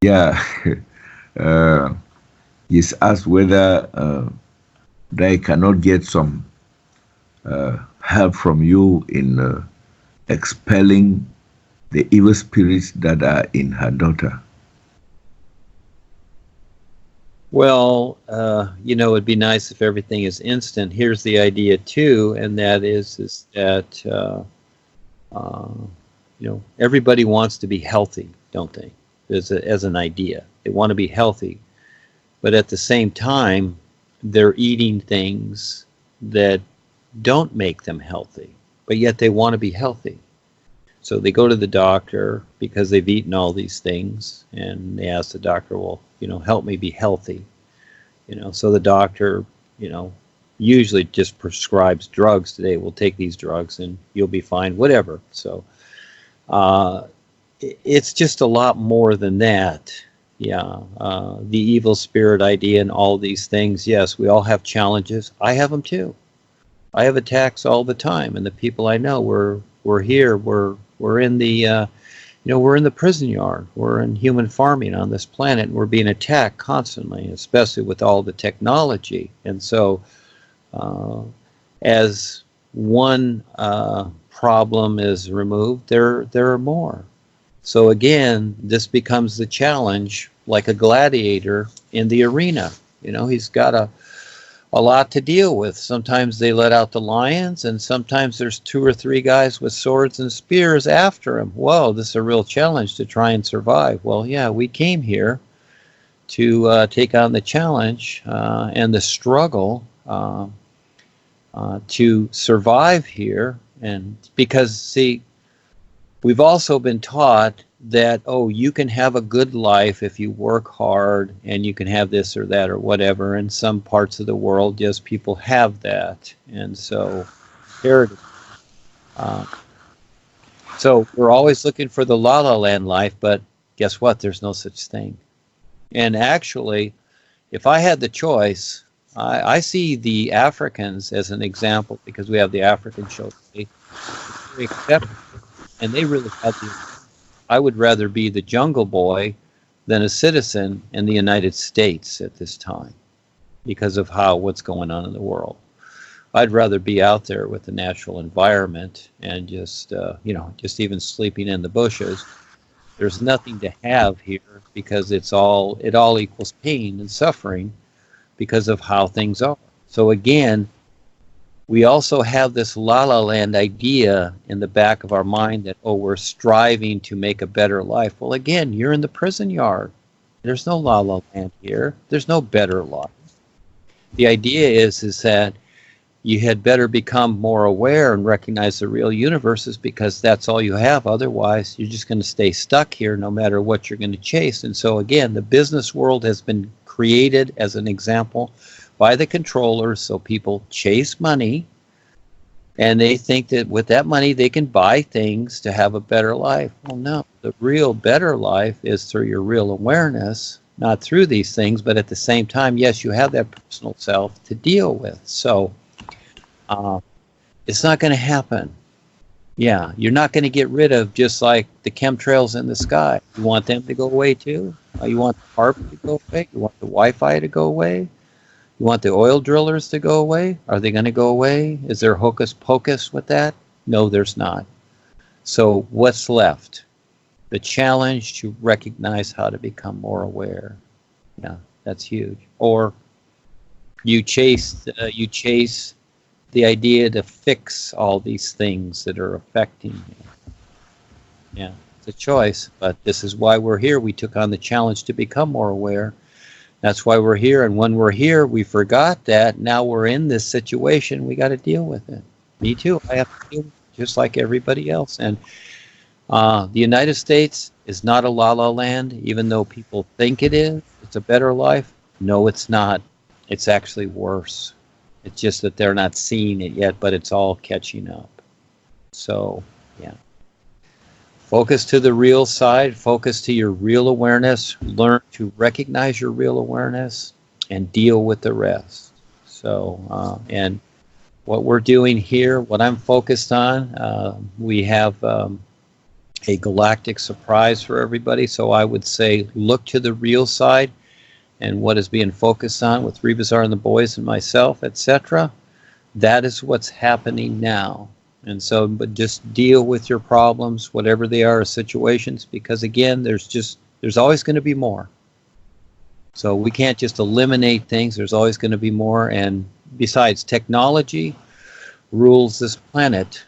Yeah. uh, he's asked whether they cannot get some help from you in expelling the evil spirits that are in her daughter. Well, it'd be nice if everything is instant. Here's the idea too, and that is that uh, everybody wants to be healthy, don't they? As an idea, they want to be healthy, but at the same time, they're eating things that don't make them healthy, but yet they want to be healthy. So they go to the doctor because they've eaten all these things, and they ask the doctor, well, help me be healthy. So the doctor, usually just prescribes drugs today. We'll take these drugs and you'll be fine, whatever. So uh, it's just a lot more than that. Yeah, the evil spirit idea and all these things. Yes, we all have challenges. I have them too. I have attacks all the time, and the people I know, we're here. We're in the we're in the prison yard. We're in human farming on this planet, and we're being attacked constantly, especially with all the technology. And so, uh, as one problem is removed, there are more. So again, this becomes the challenge, like a gladiator in the arena. He's got a lot to deal with. Sometimes they let out the lions, and sometimes there's two or three guys with swords and spears after him. Whoa, this is a real challenge to try and survive. Well, yeah, we came here to take on the challenge and the struggle to survive here. And because, see, we've also been taught that, oh, you can have a good life if you work hard, and you can have this or that or whatever. In some parts of the world, yes, people have that. And so here, uh, so we're always looking for the la la land life, but guess what? There's no such thing. And actually, if I had the choice, I see the Africans as an example, because we have the African show. They accept, and they really have the. I would rather be the jungle boy than a citizen in the United States at this time, because of what's going on in the world. I'd rather be out there with the natural environment and just just even sleeping in the bushes. There's nothing to have here, because it all equals pain and suffering because of how things are. So again, we also have this la la land idea in the back of our mind that, oh, we're striving to make a better life. Well, again, you're in the prison yard. There's no la la land here. There's no better life. The idea is that you had better become more aware and recognize the real universes, because that's all you have. Otherwise, you're just going to stay stuck here no matter what you're going to chase. And so again, the business world has been created as an example by the controllers, so people chase money, and they think that with that money they can buy things to have a better life. Well, no, the real better life is through your real awareness, not through these things, but at the same time, yes, you have that personal self to deal with. So it's not going to happen. Yeah, you're not going to get rid of, just like the chemtrails in the sky. You want them to go away too? You want the carbon to go away? You want the Wi-Fi to go away? You want the oil drillers to go away? Are they going to go away? Is there hocus pocus with that? No, there's not. So what's left? The challenge to recognize how to become more aware. Yeah, that's huge. Or you chase the idea to fix all these things that are affecting you. Yeah, it's a choice, but this is why we're here. We took on the challenge to become more aware. That's why we're here. And when we're here, we forgot that. Now we're in this situation. We got to deal with it. Me too. I have to deal with it just like everybody else. And the United States is not a la-la land, even though people think it is. It's a better life. No, it's not. It's actually worse. It's just that they're not seeing it yet, but it's all catching up. So, yeah. Focus to the real side. Focus to your real awareness. Learn to recognize your real awareness and deal with the rest. So, and what we're doing here, what I'm focused on, we have a galactic surprise for everybody. So I would say look to the real side and what is being focused on with Rebazar and the boys and myself, etc. That is what's happening now. And so, but just deal with your problems, whatever they are, situations, because again, there's always going to be more. So we can't just eliminate things. There's always going to be more. And besides, technology rules this planet.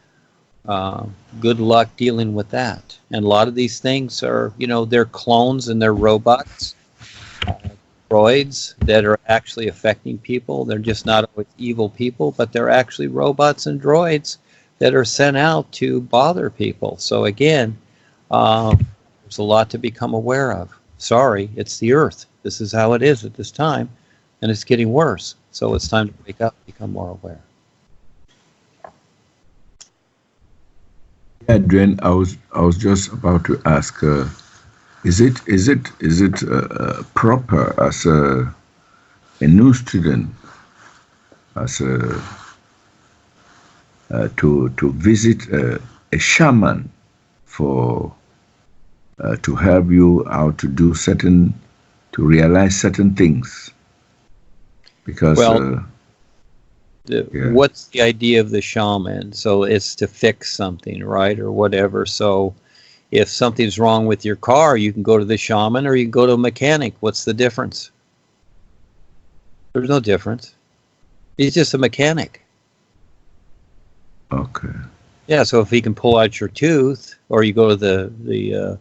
Good luck dealing with that. And a lot of these things are, they're clones and they're robots, droids that are actually affecting people. They're just not always evil people, but they're actually robots and droids that are sent out to bother people. So again, there's a lot to become aware of. Sorry, it's the Earth. This is how it is at this time, and it's getting worse. So it's time to wake up, become more aware. Yeah, Duane, I was just about to ask, is it proper as a new student, as to visit a shaman for to help you out to do to realize certain things? Because what's the idea of the shaman? So it's to fix something, right, or whatever. So if something's wrong with your car, you can go to the shaman or you can go to a mechanic. What's the difference? There's no difference. He's just a mechanic. Okay. Yeah, so if he can pull out your tooth, or you go to the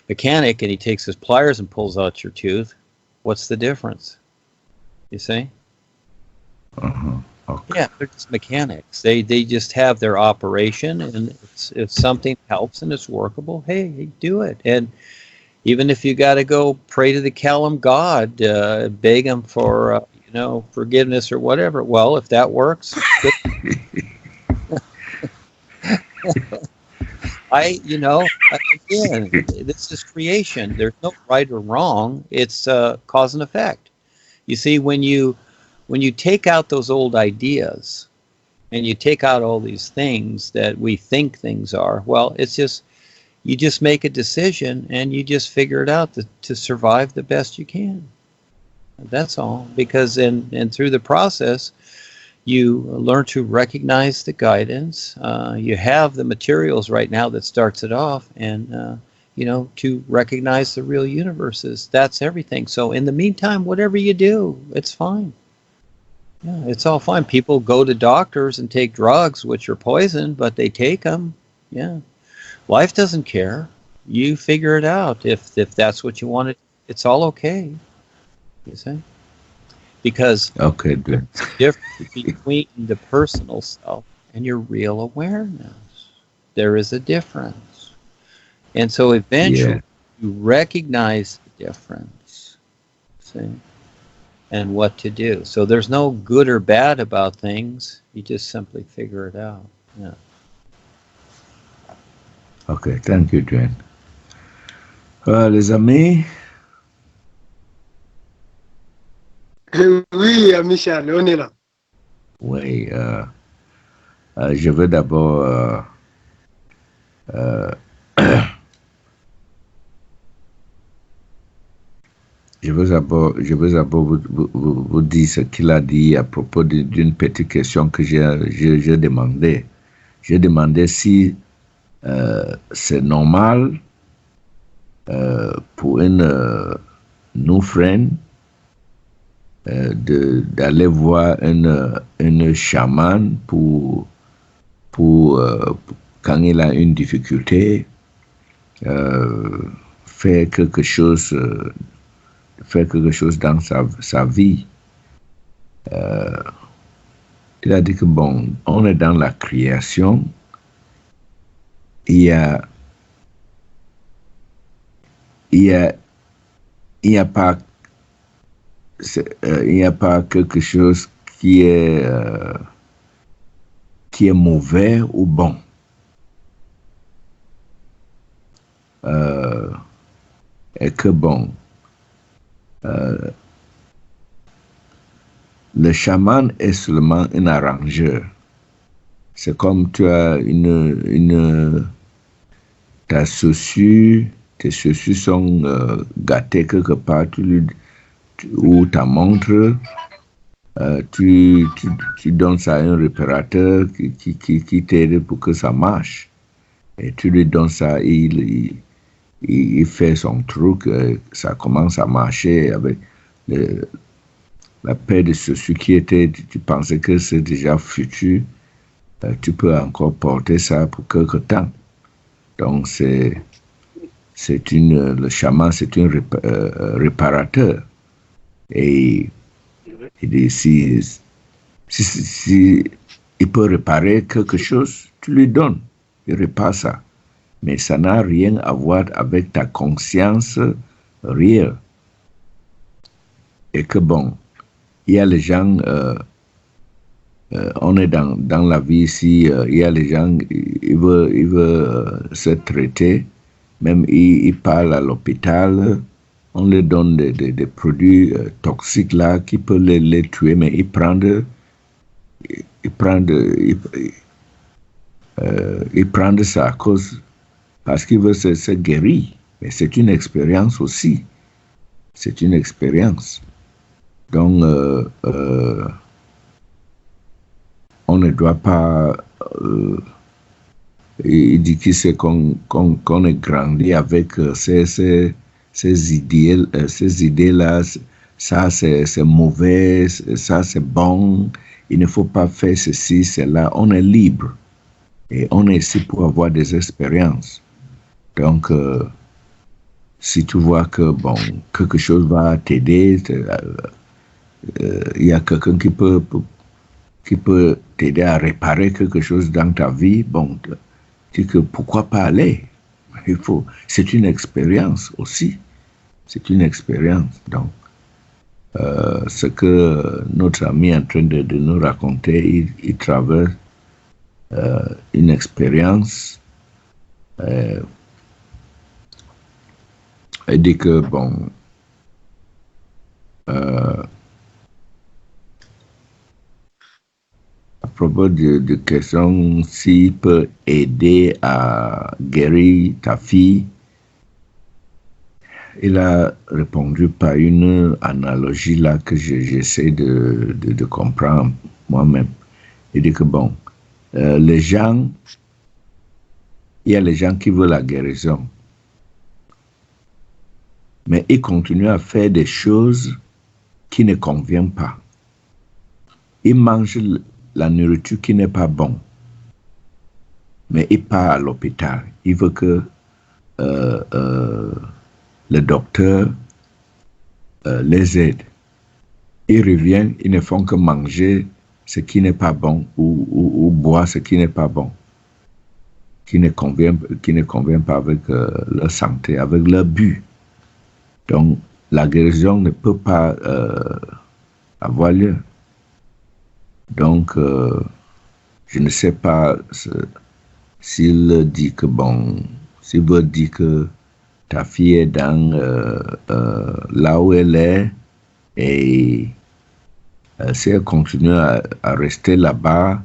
mechanic and he takes his pliers and pulls out your tooth, what's the difference? You see? Uh-huh. Okay. Yeah, they're just mechanics. They just have their operation, and if something helps and it's workable, hey, do it. And even if you got to go pray to the Callum God, beg him for forgiveness or whatever, well, if that works, good. Again, this is creation. There's no right or wrong. It's cause and effect. You see, when you take out those old ideas and you take out all these things that we think things are, well, it's just, you just make a decision and you just figure it out to survive the best you can. That's all. Because and through the process, you learn to recognize the guidance. You have the materials right now that starts it off, and to recognize the real universes. That's everything. So in the meantime, whatever you do, it's fine. Yeah, it's all fine. People go to doctors and take drugs, which are poison, but they take them. Yeah, life doesn't care. You figure it out. If that's what you wanted, it's all okay. You see. Because okay, there's a difference between the personal self and your real awareness. There is a difference. And so eventually you recognize the difference, see, and what to do. So there's no good or bad about things. You just simply figure it out. Yeah. Okay, thank you, Duane. Les amis. Oui, Michel, on est là. Oui, je veux d'abord je veux d'abord vous dire ce qu'il a dit à propos d'une petite question que j'ai demandé. J'ai demandé si c'est normal pour une Nufriend d'aller voir une chaman pour quand il a une difficulté, faire quelque chose dans sa vie. Il a dit que bon, on est dans la création, il n'y a pas quelque chose qui est mauvais ou bon. Et que bon, le chaman est seulement un arrangeur. C'est comme tu as tes chaussures sont gâtées quelque part, ou ta montre, tu donnes ça à un réparateur qui t'aide pour que ça marche. Et tu lui donnes ça, il fait son truc, ça commence à marcher avec la paire de chaussures qui était, tu pensais que c'est déjà futur, tu peux encore porter ça pour quelque temps. Donc le chaman, c'est un réparateur. Et si il peut réparer quelque chose, tu lui donnes, il répare ça. Mais ça n'a rien à voir avec ta conscience réelle. Et que bon, il y a les gens, on est dans la vie ici, il y a les gens, ils veulent se traiter, même ils parlent à l'hôpital, on leur donne des produits toxiques là qui peuvent les tuer, mais ils prennent ça à cause, parce qu'ils veulent se guérir. Mais c'est une expérience aussi. C'est une expérience. Donc, on ne doit pas... il dit qu'il sait qu'on est grandi avec ces idées-là. Ça, c'est mauvais, ça, c'est bon. Il ne faut pas faire ceci, cela. On est libre. Et on est ici pour avoir des expériences. Donc, si tu vois que, bon, quelque chose va t'aider, il y a quelqu'un qui peut t'aider à réparer quelque chose dans ta vie, bon, tu dis que pourquoi pas aller? C'est une expérience aussi. C'est une expérience. Donc, ce que notre ami est en train de nous raconter, il traverse une expérience. Il dit que, bon, à propos de question s'il peut aider à guérir ta fille, il a répondu par une analogie là que j'essaie de comprendre moi-même. Il dit que bon, les gens, il y a les gens qui veulent la guérison, mais ils continuent à faire des choses qui ne conviennent pas. Ils mangent la nourriture qui n'est pas bonne, mais ils partent à l'hôpital. Ils veulent que le docteur les aide. Ils reviennent, ils ne font que manger ce qui n'est pas bon ou boire ce qui n'est pas bon, qui ne convient pas avec leur santé, avec leur but. Donc, la guérison ne peut pas avoir lieu. Donc, je ne sais pas s'il dit que, bon, s'il veut dire que ta fille est dans là où elle est et si elle continue à rester là-bas,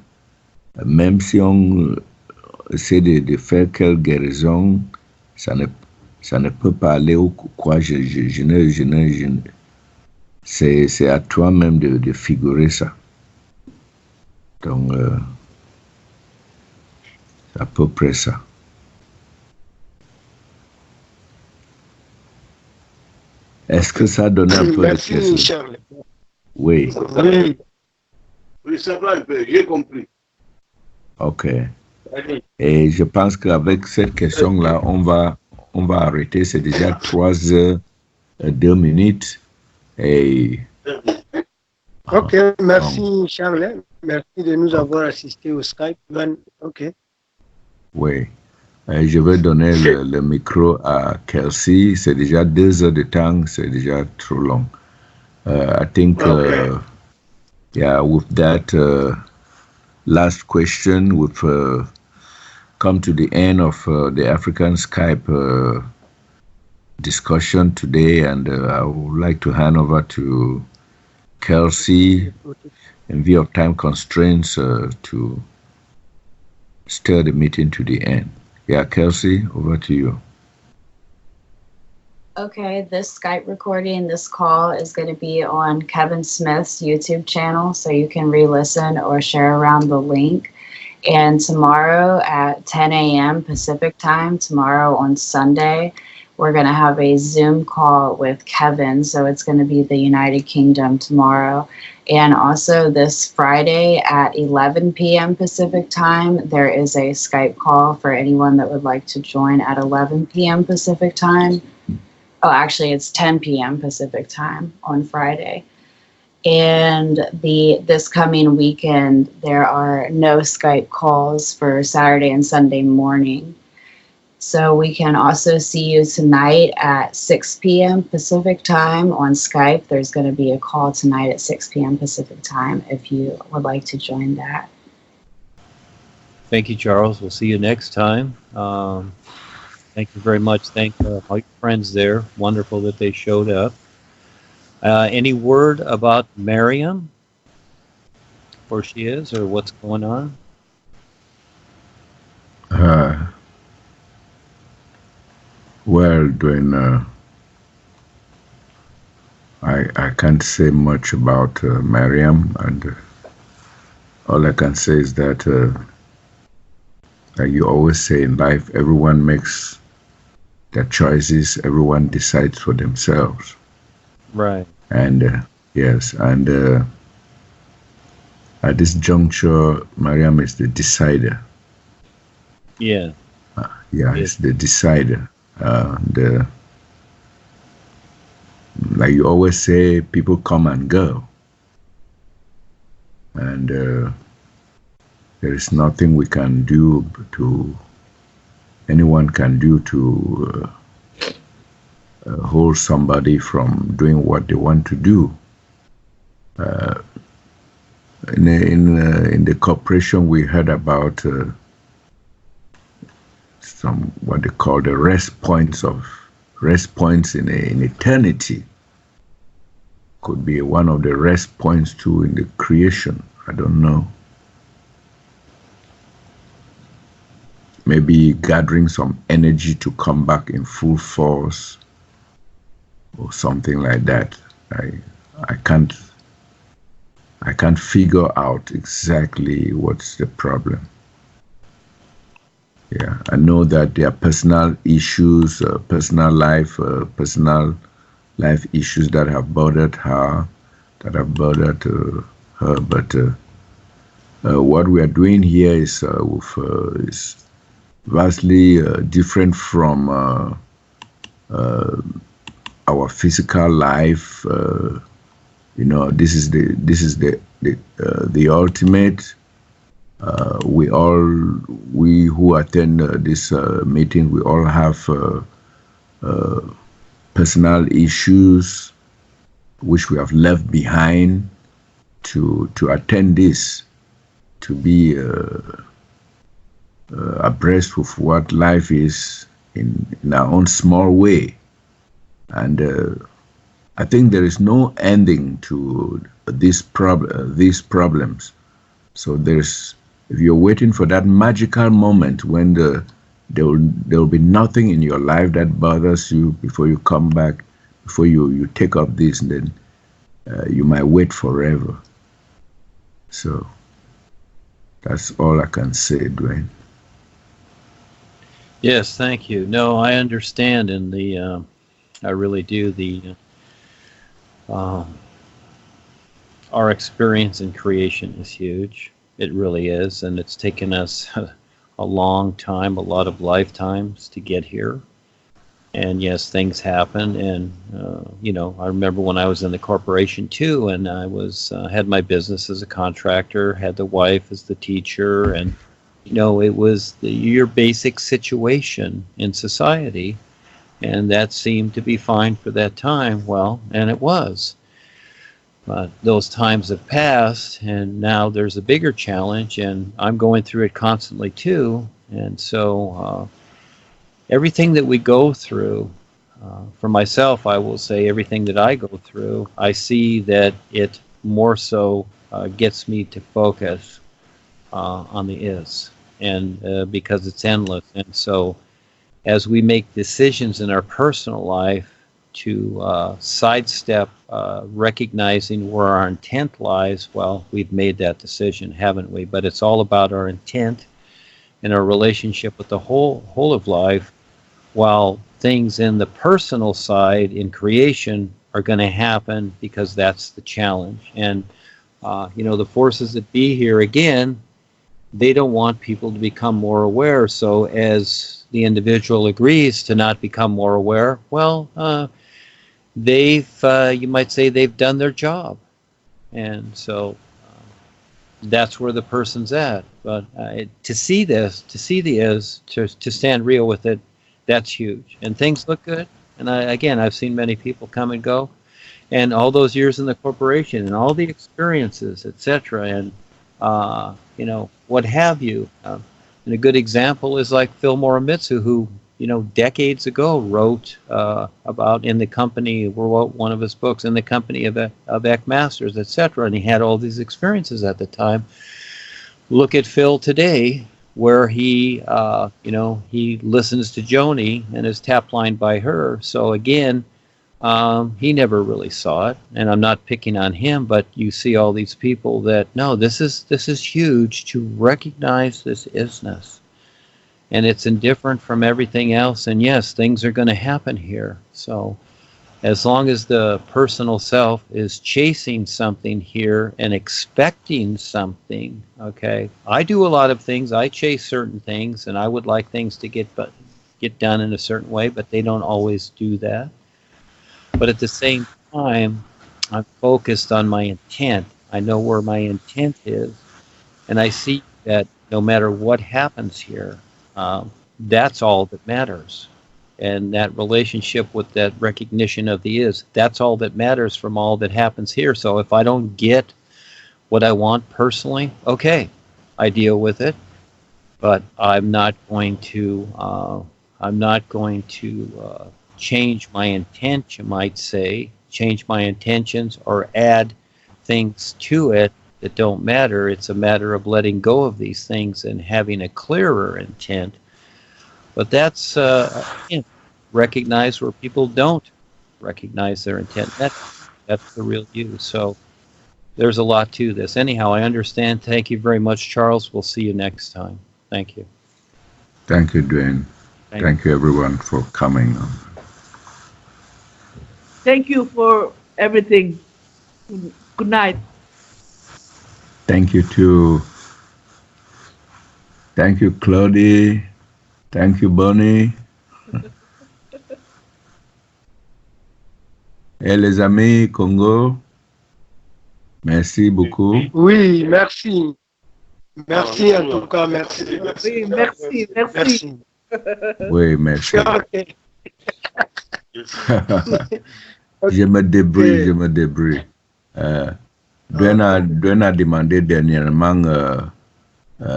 même si on essaie de faire quelle guérison, ça ne peut pas aller ou quoi. C'est à toi-même de figurer ça. Donc, c'est à peu près ça. Est-ce que ça donne un peu de question? Charles. Oui. Oui, ça va un peu, j'ai compris. Ok. Et je pense qu'avec cette question-là, on va arrêter. C'est déjà 3h02. Et... Ok, merci Charles. Merci de nous avoir assistés au Skype. Ok. Oui. Je vais donner le micro à Kelsey. C'est déjà 2 heures de temps. C'est déjà trop long. I think, yeah, with that last question, we've come to the end of the African Skype discussion today, and I would like to hand over to Kelsey, in view of time constraints, to steer the meeting to the end. Yeah, Kelsey, over to you. Okay, this Skype recording, this call is going to be on Kevin Smith's YouTube channel, so you can re-listen or share around the link. And tomorrow at 10 a.m. Pacific time, tomorrow on Sunday, we're going to have a Zoom call with Kevin, so it's going to be the United Kingdom tomorrow. And also this Friday at 11 p.m. Pacific time, there is a Skype call for anyone that would like to join at 11 p.m. Pacific time. Oh, actually, it's 10 p.m. Pacific time on Friday. And this coming weekend, there are no Skype calls for Saturday and Sunday morning. So we can also see you tonight at 6 p.m. Pacific time on Skype. There's going to be a call tonight at 6 p.m. Pacific time if you would like to join that. Thank you, Charles. We'll see you next time. Thank you very much. Thank all your friends there. Wonderful that they showed up. Any word about Miriam? Where she is or what's going on? Well, Duane, I can't say much about Mariam, and all I can say is that, like you always say in life, everyone makes their choices, everyone decides for themselves. Right. And yes, and at this juncture, Mariam is the decider. Yeah. Yeah, it's the decider. Like you always say, people come and go, and there is nothing we can do anyone can do to hold somebody from doing what they want to do. In the corporation, we heard about some what they call the rest points in eternity. Could be one of the rest points too in the creation. I don't know. Maybe gathering some energy to come back in full force or something like that. I can't figure out exactly what's the problem. Yeah, I know that there are personal issues, personal life issues that have bothered her, her. But what we are doing here is vastly different from our physical life. This is the ultimate. We who attend this meeting, we all have personal issues which we have left behind to attend this, to be abreast with what life is in our own small way. And I think there is no ending to these problems. So if you're waiting for that magical moment when there will be nothing in your life that bothers you before you come back, before you take up this, then you might wait forever. So that's all I can say, Duane. Yes, thank you. No, I understand, and I really do. Our experience in creation is huge. It really is, and it's taken us a long time, a lot of lifetimes to get here. And yes, things happen, and I remember when I was in the corporation too, and I had my business as a contractor, had the wife as the teacher, and it was your basic situation in society, and that seemed to be fine for that time. Well, and it was. But those times have passed, and now there's a bigger challenge, and I'm going through it constantly too. And so everything that we go through, for myself, I will say everything that I go through, I see that it more so gets me to focus on the is. and because it's endless. And so as we make decisions in our personal life to sidestep recognizing where our intent lies, well, we've made that decision, haven't we? But it's all about our intent and our relationship with the whole of life, while things in the personal side in creation are going to happen because that's the challenge. And the forces that be here, again, they don't want people to become more aware. So as the individual agrees to not become more aware, well, you might say they've done their job. And so that's where the person's at. But to see this, to stand real with it, that's huge. And things look good. And I've seen many people come and go, and all those years in the corporation and all the experiences, etc. And what have you. And a good example is like Phil Morimitsu, who decades ago wrote about in the company, wrote one of his books, In the Company of Eck Masters, etc. And he had all these experiences at the time. Look at Phil today, where he listens to Joni and is tap-lined by her. So again, he never really saw it, and I'm not picking on him, but you see all these people that, no, this is huge, to recognize this isness. And it's indifferent from everything else. And yes, things are going to happen here. So as long as the personal self is chasing something here and expecting something, okay, I do a lot of things. I chase certain things, and I would like things to get done in a certain way, but they don't always do that. But at the same time, I'm focused on my intent. I know where my intent is, and I see that no matter what happens here, that's all that matters. And that relationship with that recognition of the is, that's all that matters from all that happens here. So if I don't get what I want personally, okay, I deal with it, but I'm not going to change my intent, you might say, change my intentions or add things to it that don't matter. It's a matter of letting go of these things and having a clearer intent. But that's recognize where people don't recognize their intent. That's the real you. So there's a lot to this. Anyhow, I understand. Thank you very much, Charles. We'll see you next time. Thank you. Thank you, Duane. Thank you, everyone, for coming. Thank you for everything. Good night. Thank you, too. Thank you, Claudie. Thank you, Bonnie. Et les amis Congo, merci beaucoup. Oui, merci. Merci en tout cas, merci. Oui, merci. Oui, merci. Okay. Je me débrouille. Duane a demandé dernièrement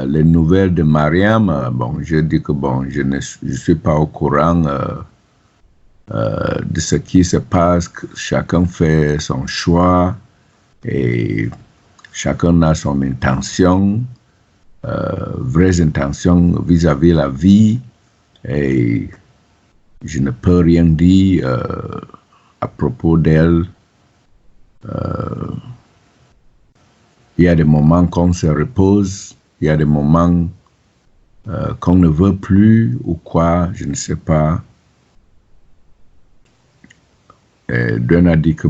les nouvelles de Mariam. Bon, je dis que je ne suis pas au courant de ce qui se passe. Chacun fait son choix et chacun a son intention, vraies intentions vis-à-vis de la vie. Et je ne peux rien dire à propos d'elle. Il y a des moments qu'on se repose, il y a des moments qu'on ne veut plus ou quoi, je ne sais pas. Duane a dit que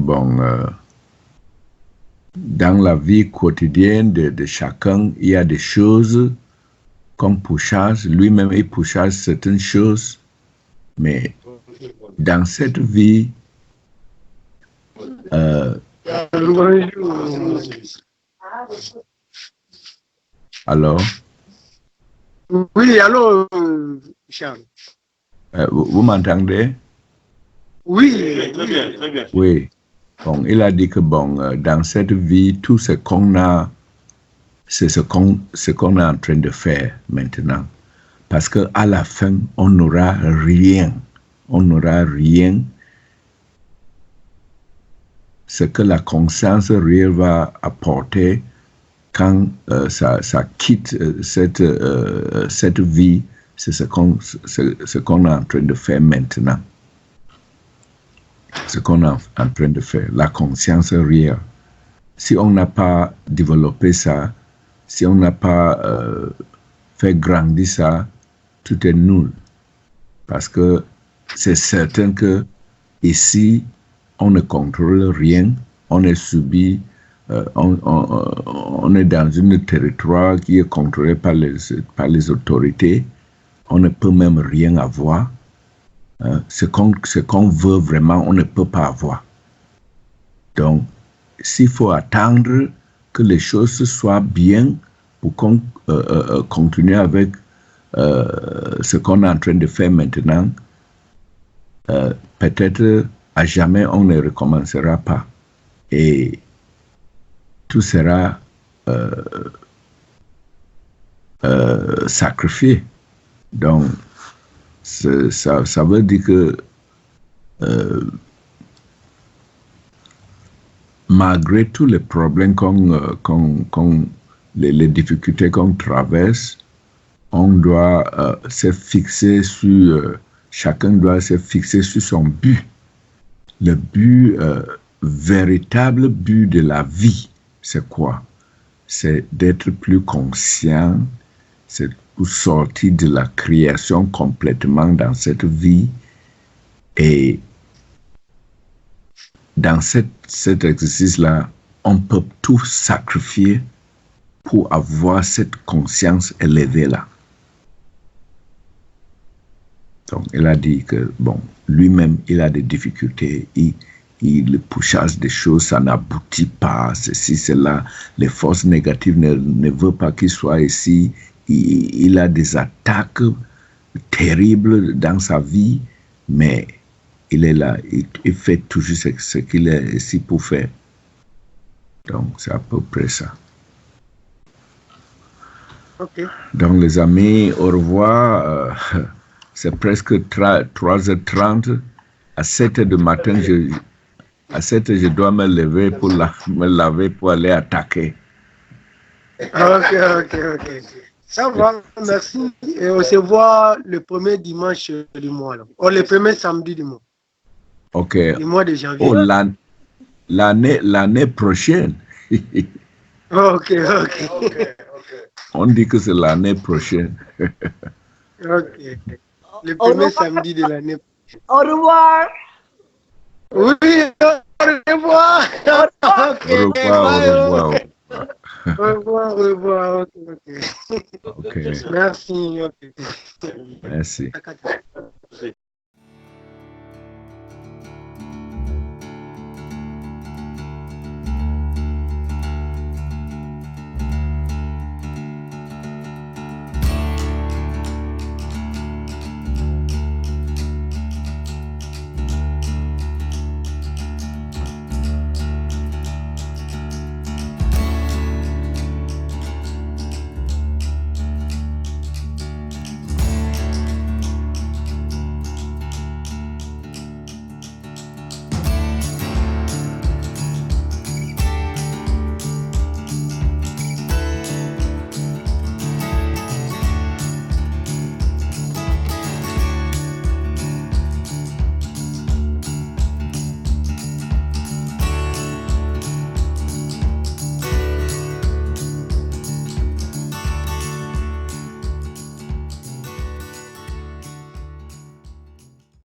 dans la vie quotidienne de chacun, il y a des choses qu'on pourchasse, lui-même il pourchasse certaines choses, mais dans cette vie, alors? Oui, allô, Charles. Vous m'entendez? Oui. Très bien. Oui. Bon, il a dit que dans cette vie, tout ce qu'on a, c'est ce qu'on est en train de faire maintenant. Parce qu'à la fin, on n'aura rien. On n'aura rien. Ce que la conscience réelle va apporter, quand ça quitte cette vie, c'est ce qu'on est en train de faire maintenant. Ce qu'on est en train de faire, la conscience réelle. Si on n'a pas développé ça, si on n'a pas fait grandir ça, tout est nul. Parce que c'est certain que ici, on ne contrôle rien, on est subi, on est dans un territoire qui est contrôlé par les autorités, on ne peut même rien avoir. Ce qu'on veut vraiment, on ne peut pas avoir. Donc, s'il faut attendre que les choses soient bien pour qu'on continue avec ce qu'on est en train de faire maintenant, peut-être à jamais on ne recommencera pas. Et tout sera sacrifié. Donc, ça veut dire que malgré tous les problèmes les difficultés qu'on traverse, on doit se fixer sur, chacun doit se fixer sur son but. Le but, véritable but de la vie, c'est quoi? C'est d'être plus conscient, c'est pour sortir de la création complètement dans cette vie. Et dans cet exercice-là, on peut tout sacrifier pour avoir cette conscience élevée-là. Donc, il a dit que, bon, lui-même, il a des difficultés. Il pousse des choses, ça n'aboutit pas, ceci, cela. Les forces négatives ne veulent pas qu'il soit ici. Il a des attaques terribles dans sa vie, mais il est là, il fait toujours ce qu'il est ici pour faire. Donc, c'est à peu près ça. Ok. Donc, les amis, au revoir. C'est presque 3h30. À 7h du matin, je dois me lever pour me laver pour aller attaquer. Ok. Ça va, merci. Et on se voit le premier dimanche du mois. Ou le premier samedi du mois. Ok. Du mois de janvier. Oh, l'année prochaine. Ok. On dit que c'est l'année prochaine. Ok. Le premier samedi de l'année. Au revoir. Oui, au revoir. Au revoir. Ok. Ok. Merci. Merci.